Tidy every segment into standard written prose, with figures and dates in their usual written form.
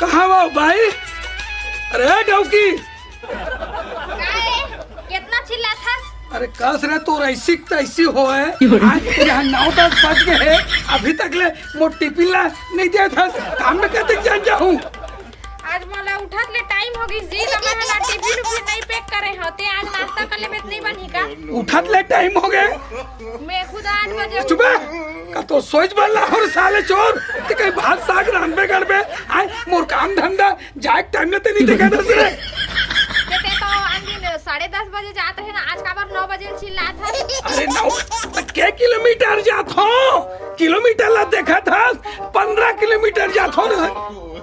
कहाँ हो भाई? अरे डौकी कितना चिल्ला था? अरे कस रहे तो ऐसी तैसी हो है। आज यहाँ 9-10 बज गए है, अभी तक ले मोटी पिल्ला नहीं दिया था। काम में कहते जान जाऊँ। आज मोला उठत ले टाइम हो गई जी, तो मैं ना टिफिन नहीं पैक करे होते। आज नाश्ता कर ले नहीं बनी का? उठत ले टाइम हो गए। मैं खुद 8 बजे चुप का तो सोच बल्ला और साले चोर ते कहीं भात साग रांधबे करबे। आए मोर काम धंधा जाए टाइम में ते नहीं देखा दस रे। ते तो अंदिन 10:30 बजे जाते हैं ना, आज का बार 9 बजे चिल्ला था। अरे 9 के किलोमीटर जात हो? किलोमीटर ला देखा था 15 किलोमीटर जात हो ना।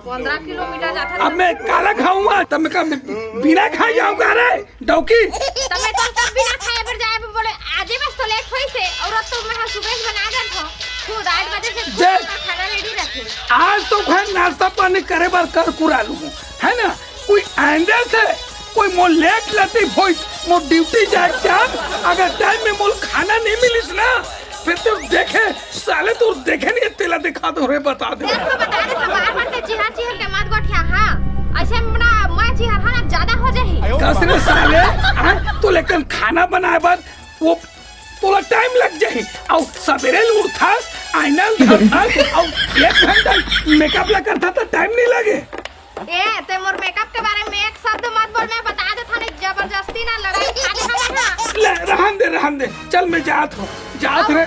15 किलोमीटर जाता था। अब मैं काला खाऊंगा तब मैं बिना खा जाऊंगा रे डौकी। तब मैं तो कब बिना खाए पर जाए बोले आजे बस तो लेट हुई से और तो मैं सुबह बना दे था खुद 8 बजे से खाना रेडी रखे। आज तो भाई नाश्ता पानी करे बार कर कुरा लूं है ना। कोई आंदे से कोई मोल लेट लती भोई मोल ड्यूटी जाए क्या? अगर टाइम में मोल खाना नहीं मिलिस ना फिर तो देखे साले तो देखे नहीं तेला दिखा दो रे बता दे। तो बता दे बार-बार ते चिहा के मत गोठिया। हां ऐसे ना मैं चिहा ना ज्यादा हो जाही। कसरे साले तो लेकिन खाना बनाए बार वो तोला टाइम लग जाही और सवेरे उठा आईना धरता और 1 घंटा मेकअप ला करता तो टाइम नहीं लगे। ए ते मोर मेकअप के बारे में एक शब्द मत बोल, मैं बता दे था नहीं जबरदस्ती ना लड़ाई खा दे ना। ले रहन दे चल मैं जात रे।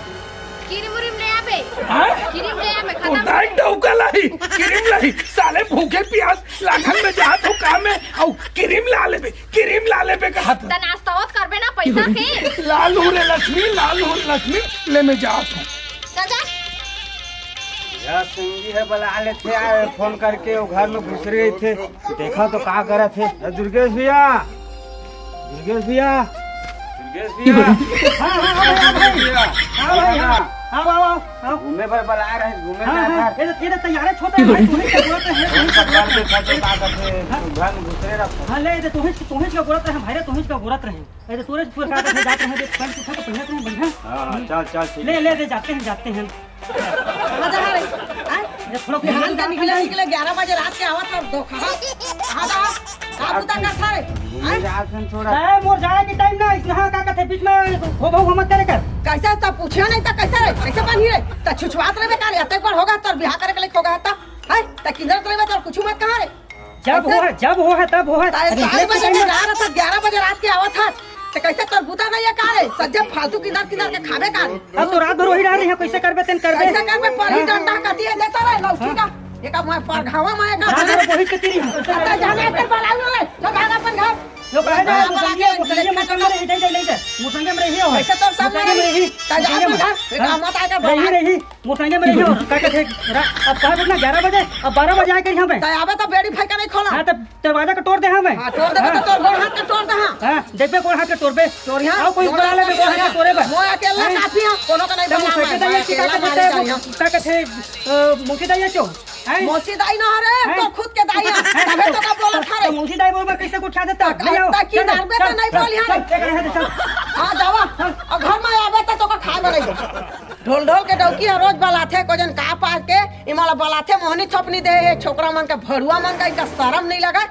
क्रीम ले आबे। हां क्रीम ले आबे तो खत्म। डाइट डौका लाई क्रीम लाई साले भूखे प्यास लाखन में जात हो काम में और क्रीम ला लेबे का हाथ त नाश्ता होत करबे ना पैसा के। लाल हो रे लक्ष्मी ले मैं जात हूं। चल जा या संगी है बुला ले थे आए फोन करके वो घर में घुस रहे थे। देखा तो क्या करे थे? दुर्गेश भैया हाँ घूमे पर बुला रहे घूमे ये तैयार छोटे भाई तुम्हें क्या जरूरत घर में घुस रहे रखो। हां ले तुम्हें क्या जरूरत है भाई? तुम्हें क्या जरूरत रहे? ये तोरे पूरा का जाते हैं देख पैंट उठा के पहनते हैं बढ़िया। हां चल ले जाते हैं मजा आ रही ये थोड़ा बिहान का निकले 11 बजे रात के आवत और धोखा आधा आप उता कर थारे घूमे जात हैं थोड़ा। ए मोर जाए के टाइम ना इसना का कहते बीच में हो मत करे कर। कैसे तब पूछियो नहीं त कैसे रे कैसे बनी रे त छुछवात रे बेकार अते पर होगा तोर बियाह करे के लिए होगा त है त किधर करे तोर कुछ मत कहां रे? जब हो है तब हो है। 11 बजे रात के आवत था तो कैसे तोर बुता नहीं है का रे? सज्जे फालतू किधर के खावे का रे? अब तो रात भर वही रह रही है कैसे करबे तेन करबे? कैसे करबे पर ही डंडा कती है देता रे लौकी का एका मैं पर घावा में का रात भर वही कती रही त जाने के बलाऊ रे तो भाग अपन घर जो कहे ना मुसंगे में कम रही दे मुसंगे में रही हो कैसे तोर सामने रही त जा अपन घर एक मत आके बला रही मुसंगे में रही हो का कहते अब कह ना 11 बजे अब 12 बजे आके यहां पे त आबे तो बेड़ी फाइका नहीं खोला। हां तो दरवाजा का तोड़ दे हमें। हां तोड़ दे तो तोर गोड़ हाथ के तोड़ दे। हां देखबे गोड़ हाथ के तोड़बे तोड़ यहां आओ कोई उड़ा लेबे गोड़ हाथ के तोड़े बे। मैं अकेला काफी हूं कोनो का नहीं बना का कहते मुखी दाई क्यों है? मौसी दाई ना रे तो खुद के दाई तबे तो का बोला था रे मुखी दाई बोल में कैसे उठा देता ले आओ ताकि नारबे तो नहीं बोल यहां। हां जावा और घर में आबे तो का खाए बड़े ढोल के डौकी रोज बलाथे को जन का पास के इमाला बलाथे मोहनी थपनी दे छोकरा मन का भड़ुआ मन का इनका शर्म नहीं लगा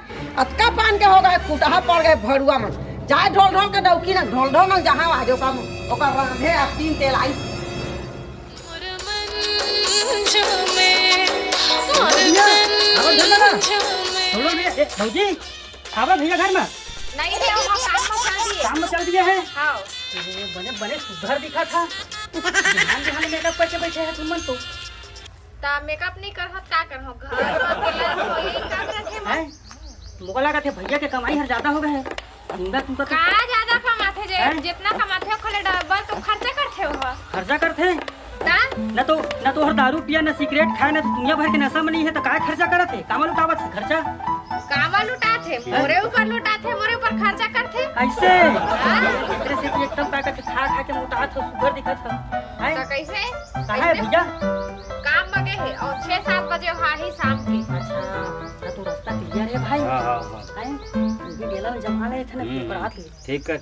अतका पान के हो गए कुटहा पड़ गए भड़ुआ मन जाए ढोल के डौकी ना ढोल में जहां आजो का ओका रांधे आ 3 तेल आई भौजी आवा भैया घर में नहीं रे हम काम में चल दिए है। हां बने सुधर दिखा था ध्यान मेकअप करके बैठे है तुम मन तो ता मेकअप नहीं करहत का करहो घर में अकेला रहो यही काम रखे मैं मुगला का थे भैया के कमाई हर ज्यादा हो गए है अंदा तुमका का ज्यादा कमाथे जे जितना कमाथे हो खले डबल तो खर्चा करथे हो खर्चा करथे ता न तो हर दारू पिया न सिगरेट खाए न दुनिया भर के नशा में नहीं है तो काय खर्चा करत है कामल उठावत है खर्चा कामा लुटाथे मोरे ऊपर लुटाथे मोरे ऊपर खर्चा करथे ऐसे तेरे से एकदम ताकत खा के मोटा था सुगर दिखत है तो कैसे काहे भैया काम मगे है और 6-7 बजे हा ही शाम के। अच्छा तो रास्ता क्लियर है भाई। हां ये बेला में जमा ले थे ना पेपर हाथ ले ठीक है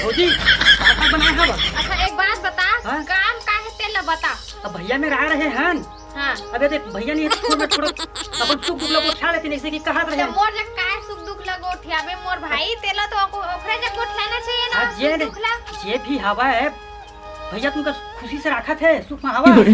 भौजी साथ बनाए हवा। अच्छा एक बात बता काम काहे तेल बता। अब भैया मेरे आ रहे हैं। हाँ अबे देख भैया नहीं थोड़ा अपन सुख दुख लोग उठा लेते नहीं कि कहा रहे मोर जब काय सुख दुख लगो उठियाबे मोर भाई तेला तो ओकरे जब उठाना चाहिए ना जे सुख दुख ला। जे भी हवा है भैया तुमका खुशी से रखा थे सुख में हवा। हां ले तो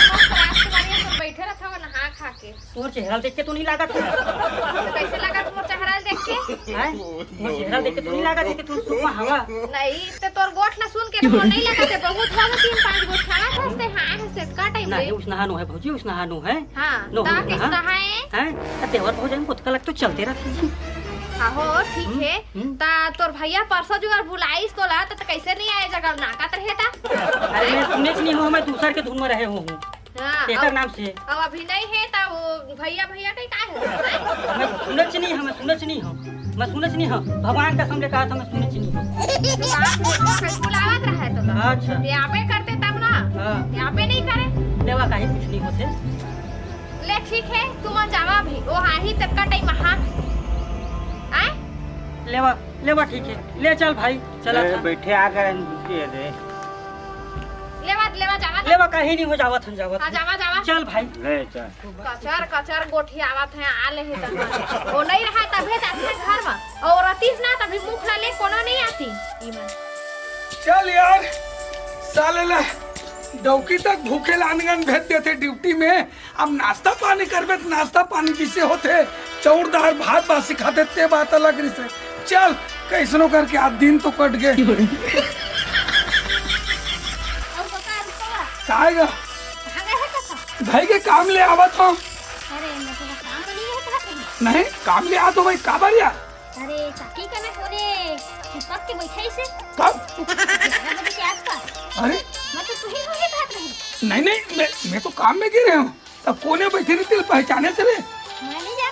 मस्त रात के सब बैठे रखा हो नहा खा के। तोर चेहरा देख के तो नहीं लगा था। तो कैसे लगा तुम चेहरा देख के? हैं तोर चेहरा देख के तो नहीं लगा था कि तू सुख में हवा। नहीं तो तोर गोठ ना सुन के मोर नहीं लगा थे बहुत हुआ 3-5 गोठ खाना खाते हां से का टाइम नहीं रे। उस नहानो है भौजी उस नहानो है। हां नो, ता हाँ। किस नहाए हैं तेवर हो जाए कुछ लग तो चलते रहते जी। हो ठीक है ता तोर भैया परसों जो बुलाईस तो ला तो कैसे नहीं आए जगह ना का तरह था। अरे मैं सुने नहीं हूँ मैं दूसर के धुन में रहे हूँ हां तेकर नाम से। अब अभी नहीं है ता वो भैया भैया कहीं का है? मैं सुनच नहीं हूँ मैं सुनच नहीं हूँ भगवान का समझे कहा था मैं सुनच नहीं हूँ। तो आप कहीं बुलावत रहा है तो अच्छा यहाँ पे करते तब ना हाँ यहाँ पे नहीं करे देवा का ही कुछ नहीं होते। ले ठीक है तुम जावा भी वो ही तक का टाइम हाँ आए लेवा ठीक है ले चल भाई चला था। बैठे आकर रुकिए दे लेवा जावा लेवा का ही नहीं हो जावत हम जावत हाँ जावा जावा चल भाई ले चल कचर कचर गोठी आवत है आले है तब वो नहीं रहा तब है अपने घर में और अतीस ना तभी मुख ला ले कोनो नहीं आती ईमन। चल यार साले ला डौकी तक भूखे लानगन भेज देते ड्यूटी में। अब नाश्ता पानी करबे तो नाश्ता पानी जिसे होते चौर दाल भात बात सिखाते ते बात अलग से। चल कैसनो करके आज दिन तो कट गए। काहेगा भाई के काम ले आवत हो? अरे मैं तो काम नहीं है था नहीं काम ले आ तो भाई काबर यार। अरे चाकी का ना कोने चिपक के बैठे से कब? 11 बजे के आसपास। अरे मैं तो तू ही बात रही नहीं मैं तो काम में गिरे हूँ तब कोने बैठे रहती है, पहचाने से रे। मैं नहीं जा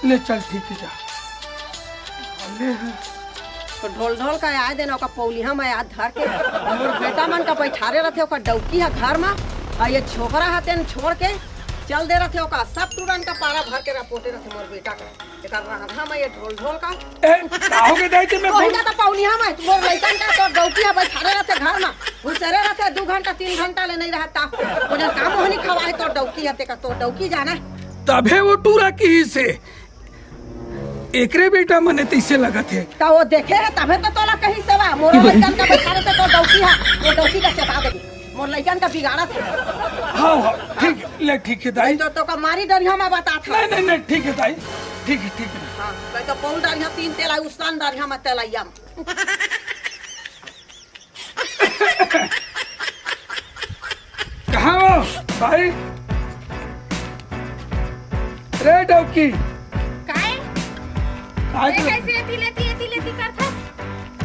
ले चल ठीक है जा ले तो ढोल ढोल का आए देना का पौलिया में याद धर के मोर बेटा मन का बैठारे रहते ओका डौकी है घर में और ये छोकरा हते छोड़ के चल दे रहते ओका सब तुरंत का पारा भर के रपोटे रहते मोर बेटा का एकर राधा में ये ढोल ढोल का काहोगे दाई ते मैं कोई ना तो पौलिया में मोर लइकन का तो डौकी है बैठारे रहते घर में घुसरे रहते 2 घंटा 3 घंटा ले नहीं रहता मुझे काम होनी खवाए तो डौकी हते का तो डौकी जाना तभे वो टूरा की से एकरे बेटा मने तैसे लगत है तो वो देखे है तबे तो तोला कहीं सेवा मोर लइकन का बैठारे थे तो डौकी है वो डौकी का चटा देगी मोर लइकन का बिगाड़ा थे। हाँ ठीक है ले ठीक है दाई। तो का मारी डरिया में बता था नहीं ठीक है दाई ठीक है हां भाई तो पौल डरिया 3 तेला उसान डरिया में तेलाइया कहाँ हो भाई रे डौकी काय ए कैसे लेती करथा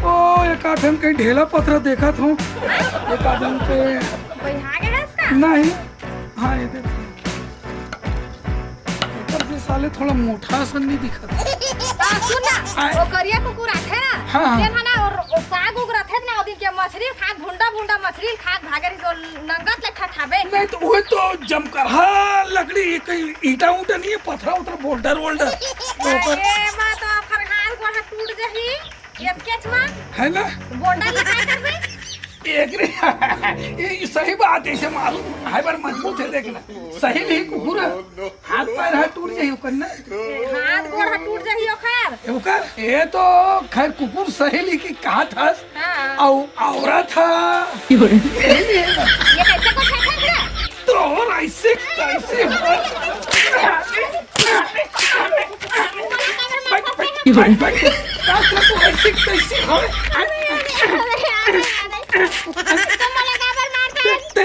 ओ एक आदम कहीं ढेला पत्थर देखा था एक आदम पे बैठा के रास्ता नहीं। हाँ ये देख ऊपर से साले थोड़ा मोटा सा नहीं दिखा सुन ना वो करिया कुकुर आथे ना हाँ। ये ना और साग उग रथे ना ओदिन के मछली खा भुंडा मछली खा भागे तो नंगत लेखा खाबे नहीं तो वो तो जमकरहा लकड़ी कहीं ईटा उटा नहीं है पत्थर उतर बोल्डर ऊपर ए मां तो फरहान को टूट जही ये केच मां है ना बोंडा लगा करबे एक रे ये सही बात है, इसे मालूम है पर मजबूत है देखना सही नहीं कुकुर हाथ पैर हाथ टूट जाइयो करना हाथ गोड़ टूट जाही ओखर ओकर ये तो खैर कुकुर सहेली की कहा था हां औरत था ये कैसे को छाता है तो ऐसे कैसे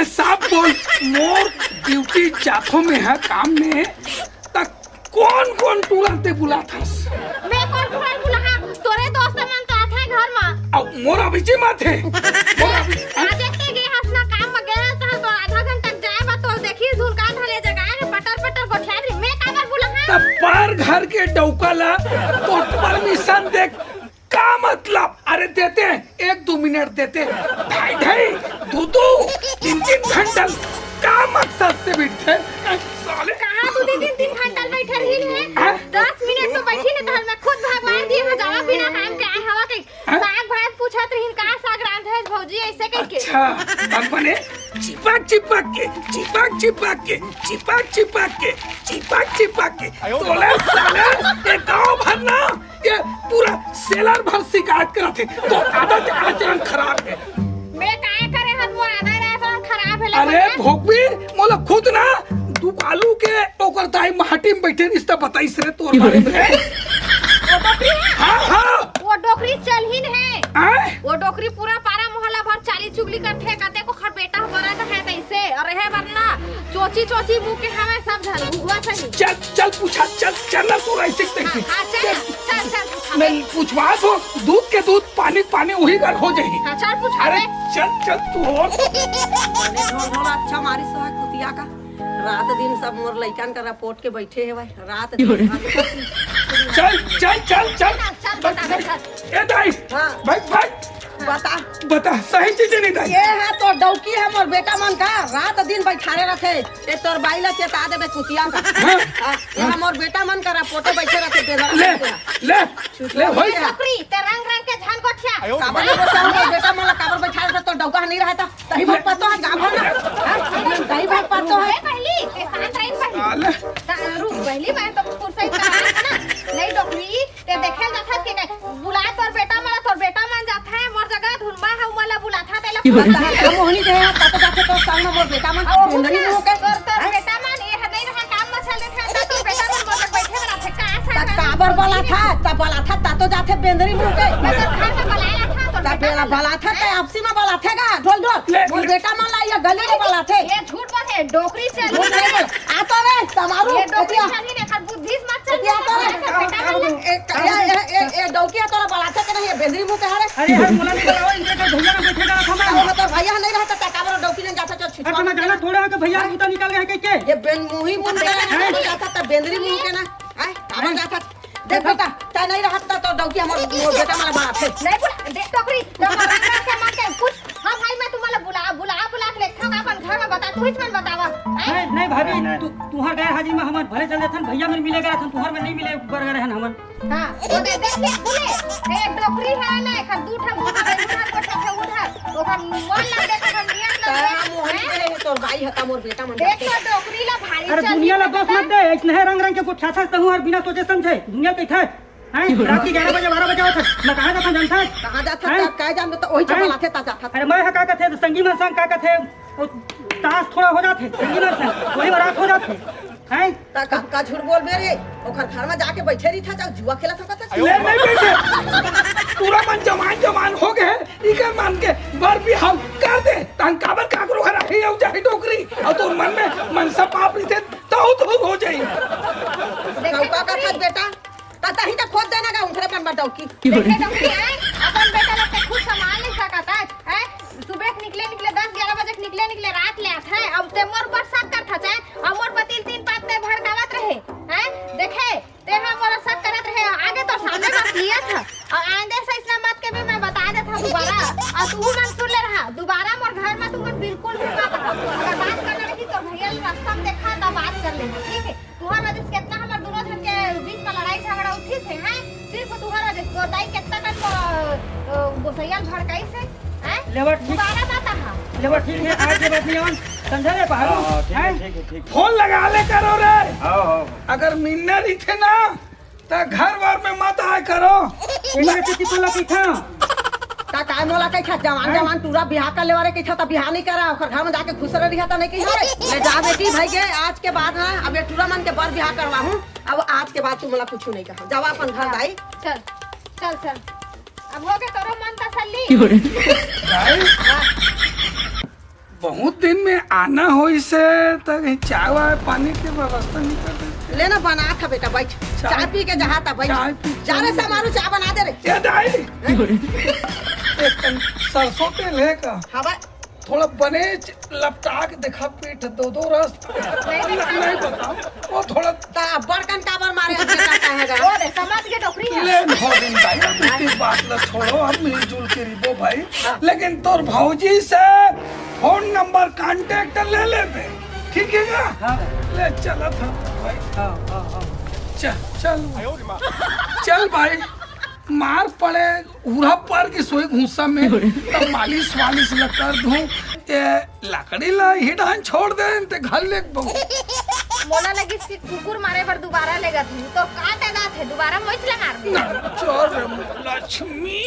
साफ बोल मोर ड्यूटी जाथो में है काम में तक कौन तुरंते बुला था मैं कौन बुला तोरे दोस्त मन तो आथे घर में अब मोर अभिजी माथे आज देखते गे हसना काम में गए तो आधा घंटा जाए बा तो देखी झुलका ढले जगह पटर गोठियारी मैं काबर बुला तब पर घर के डौकाला तो परमिशन देख का मतलब अरे देते हैं 1-2 मिनट देते 2.5 2-3 घंटा का मकसद से बैठे साले कहां 2-3 घंटा बैठे रही है 10 मिनट तो बैठी न घर में खुद भगवान दिए जावा बिना काम के आए हवा के साग भात पूछत रहिन का साग रांधे भौजी ऐसे कह के अच्छा तब मने चिपक चिपक के चिपक चिपक के चिपक चिपक के चिपक चिपक के तोले साले ये गांव भर ना ये पूरा सेलर भर शिकायत करते तो आदत आचरण खराब है। मैं काय करे हत मोर आधा रात खराब है अरे भोगवी मोला खुद ना दुकालू के ओकर दाई माटी में बैठे रिश्ता बताइस रे तोर बारे में। वो डोकरी है हाँ हाँ वो डोकरी चलहीन है आए वो डोकरी पूरा पारा मोहल्ला भर चाली चुगली करथे कते को खर बेटा बना तो है तैसे और है वरना चोची चोची मुंह के हमें सब झल हुआ सही। चल चल पूछा चल चलना तो ऐसे तैसे हां चल चल चल मैं पूछवा तो दूध के दूध पानी पानी वही कर हो जाएगी। हां चल पूछ अरे चल चल तू हो ढोल ढोल अच्छा मारी सोहा कुतिया का रात दिन सब मोर लइकन का रिपोर्ट के बैठे है भाई रात दिन चल चल चल चल चल बता चल ए दाई हाँ। भाई भाई बता बता सही चीज नहीं दाई। ये है तो डौकी है मोर बेटा मन का रात दिन बैठारे रखे ये तोर बाई ला चेता देबे कुतिया का हाँ। ये मोर बेटा मन का रिपोर्ट बैठे रखे ले ले ले होई डोकरी ते रंग रंग के झन गोठिया काबर को सब मोर बेटा मन ला काबर बैठारे रखे तो डौका नहीं रहता तही भर पतो है गांव भर ना तही भर पतो है पहली ते शांत रही पहली आले रुक पहली मैं तो कुर्सी का ना नहीं डोकरी ते देखे जाथा के बुला तोर बेटा मन जाथा है मोर जगह धुनबा है मला बुलाथा तेला बता मोहनी दे तत जाके तो सामने मोर बेटा मन इंद्री हो के तोर बेटा मन ये है नहीं रहा काम मचल देथे ता तोर बेटा मन मोर बैठे बना थे का सा काबर बोला था ता तो जाते बेंदरी मुंह के मैं तो घर में बुलाया था तो ता बेला बोला था ते आपसी में बोला थे का ढोल ढोल मोर बेटा मन ला ये गली में बोला थे ये झूठ बात है डोकरी चल झूठ नहीं बोल आ तो रे तमारू ये डोकरी चल ही नहीं खर बुद्धि मत चल या तो रे ए डौकिया तोरा बोला था कि नहीं बेंदरी मुंह के हरे अरे हर मोला नहीं बताओ इनके तो भैया ना बैठेगा हमारा तो भैया नहीं रहता ता काबर डौकी ने जाता चल अच्छा मैं जाना थोड़ा है कि भैया जूता निकाल गए के ये बेन मुही मुंह के जाता ता बेंदरी मुंह के ना है काबर जाता देख बेटा ता नहीं रहता तो डौकी मोर बेटा मला बात है नहीं बुला देख डोकरी तो रंग के मन के कुछ हां भाई मैं तुम्हारा बुला के लेखा का अपन घर में बता तू ही मन बतावा नहीं भाभी तू तुहार गए हाजी में हमार भले चल जाथन भैया में मिले गए थन तुहार में नहीं मिले बरगर रहन हमन हां वो देख ले सुने एक डोकरी है ना खर दूठा मुठा उधर को उधर ओकर मन लग देखा हम नियत ता लग मोहनी दे तोर भाई हता मोर बेटा मन देख तो डोकरी ला भारी अरे चल दुनिया ला दोस्त मत दे इतने रंग रंग के गुठा था तहु और बिना सोचे समझे दुनिया के था हैं रात के 11 बजे 12 बजे आवत मैं कहां जाता जानता कहां जाता ता काय जान तो ओही चपला थे ता जाता अरे मैं का थे तो संगी में संग का थे ताश थोड़ा हो जाते संगी में संग वही रात हो जाते हैं ता का झूठ बोल मेरे ओकर घर में जाके बैठे रही था जुआ खेला था ले नहीं बैठे पूरा मन जमान हो गए इके मान के बर भी हम कर दे तन काबर काकरो हरा है औ जाहि डोकरी और तो मन में मनसा पाप थे तो हो जाई चौका का था बेटा ता ही तो खोद देना का उठरे पर डौकी देखे डोकरी है अपन बेटा लोग के खुद संभाल नहीं सकता है सुबह निकले 10-11 बजे निकले रात ले आते हैं अब ते मोर बरसात कर था चाहे मोर पति 3 पात ते भड़कावत रहे हैं देखे ते हम मोर सब करत रहे आगे तो सामने बात लिया था और आंदे से इतना मत के भी मैं बता देता दोबारा और तू मन सुन ले रहा दोबारा मोर घर में तू मन बिल्कुल भी मत अगर बात करना रही तो भैया रास्ता में देखा तो बात कर लेना ठीक है तुम्हारा जिस कितना हमार दोनों जन के बीच में लड़ाई झगड़ा उठी से हैं सिर्फ तुम्हारा जिस गोदाई कितना कन गोसैया भड़काई से लेवर ठीक दोबारा बता हां लेवर ठीक है आज के बाद नहीं आवन समझा ले पहाड़ो ठीक फोन लगा ले करो रे आओ अगर मिलने नहीं थे ना तो घर वार में मत आए करो इनमें से कितना पीछा ता काय मोला कह था जवान पूरा बिहार कर लेवारे कह था बिहार नहीं करा ओकर घर में जाके खुश रही था नहीं कही ले जा बेटी भाई के आज के बाद ना अब ये टूरा मन के बर बिहार करवा हूं अब आज के बाद तू मोला कुछ नहीं कहा जावा अपन घर भाई चल अब हो गए तोरो मन तसल्ली बहुत दिन में आना हो इसे तक चाय वाय पानी की व्यवस्था नहीं कर देते लेना बना था बेटा बैठ चाय पी के जहा था बैठ चाय पी जा रे समारू चाय बना दे रे ये दाई एक कन सरसों तेल है का हवा थोड़ा बने लपटा के देखा पीठ दो रस नहीं बताओ वो थोड़ा ता बड़कन काबर मारे अपने काटा हैगा वो दे समझ के डोकरी है ले भो दिन भाई इतनी बात न छोड़ो हम मिलजुल के रिबो भाई लेकिन तोर भौजी से फोन नंबर कांटेक्ट ले ले बे ठीक है ना ले चला था भाई चल चल चल भाई मार पड़े उड़ा पर की सोई घूसा में तब मालिश वालिश ला कर दूं ये लकड़ी ला ही डान छोड़ दे ते घर ले बहु मोला लगी कि कुकुर मारे पर दोबारा लेगा तू तो का तादाद है दोबारा मोच लगा दे चोर लक्ष्मी